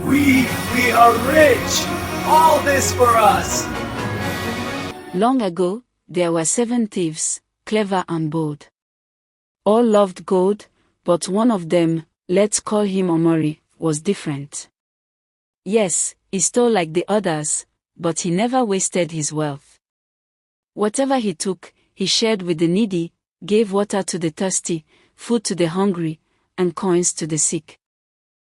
We are rich! All this for us! Long ago, there were 7 thieves, clever and bold. All loved gold, but one of them, let's call him Omori, was different. Yes, he stole like the others, but he never wasted his wealth. Whatever he took, he shared with the needy, gave water to the thirsty, food to the hungry, and coins to the sick.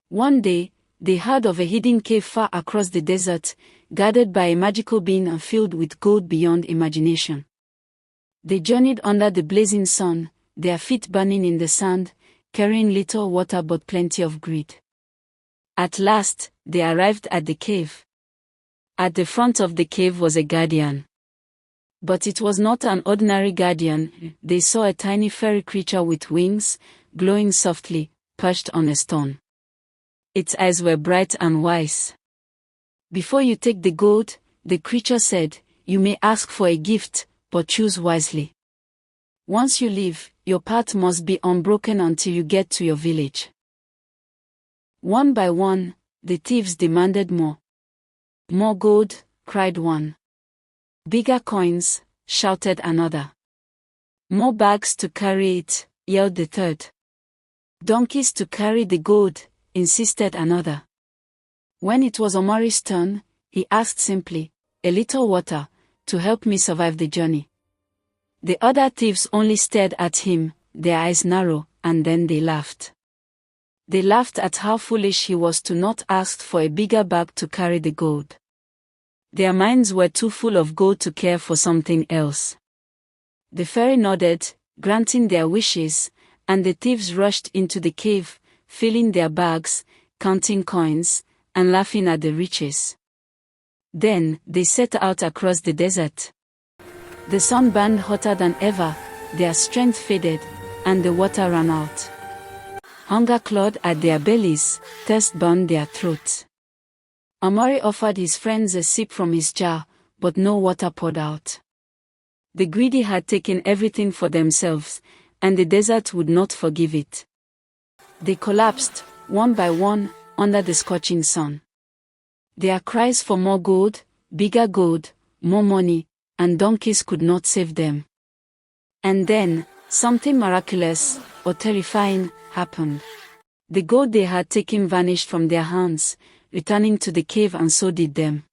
One day, they heard of a hidden cave far across the desert, guarded by a magical being and filled with gold beyond imagination. They journeyed under the blazing sun, their feet burning in the sand, carrying little water but plenty of greed. At last, they arrived at the cave. At the front of the cave was a guardian. But it was not an ordinary guardian. They saw a tiny fairy creature with wings, glowing softly, perched on a stone. Its eyes were bright and wise. Before you take the gold, the creature said, you may ask for a gift, but choose wisely. Once you leave, your path must be unbroken until you get to your village. One by one, the thieves demanded more. More gold, cried one. Bigger coins, shouted another. More bags to carry it, yelled the third. Donkeys to carry the gold, insisted another. When it was Omori's turn, he asked simply, a little water, to help me survive the journey. The other thieves only stared at him, their eyes narrow, and then they laughed. They laughed at how foolish he was to not ask for a bigger bag to carry the gold. Their minds were too full of gold to care for something else. The fairy nodded, granting their wishes, and the thieves rushed into the cave, filling their bags, counting coins, and laughing at the riches. Then, they set out across the desert. The sun burned hotter than ever, their strength faded, and the water ran out. Hunger clawed at their bellies, thirst burned their throats. Omori offered his friends a sip from his jar, but no water poured out. The greedy had taken everything for themselves, and the desert would not forgive it. They collapsed, one by one, under the scorching sun. Their cries for more gold, bigger gold, more money, and donkeys could not save them. And then, something miraculous, or terrifying, happened. The gold they had taken vanished from their hands, returning to the cave, and so did them.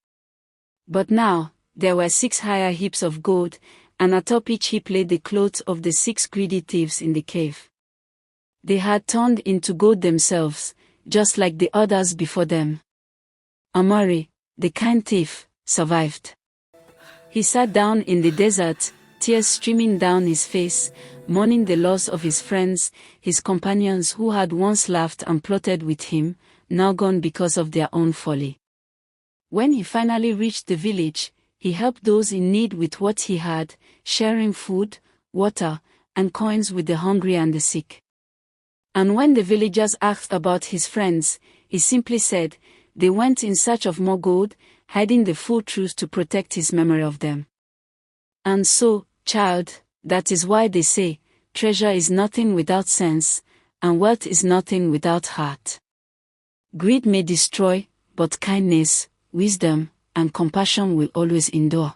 But now, there were 6 higher heaps of gold, and atop each heap lay the clothes of the 6 greedy thieves in the cave. They had turned into gold themselves, just like the others before them. Omori, the kind thief, survived. He sat down in the desert, tears streaming down his face, mourning the loss of his friends, his companions who had once laughed and plotted with him, now gone because of their own folly. When he finally reached the village, he helped those in need with what he had, sharing food, water, and coins with the hungry and the sick. And when the villagers asked about his friends, he simply said, they went in search of more gold, hiding the full truth to protect his memory of them. And so, child, that is why they say, treasure is nothing without sense, and wealth is nothing without heart. Greed may destroy, but kindness, wisdom, and compassion will always endure.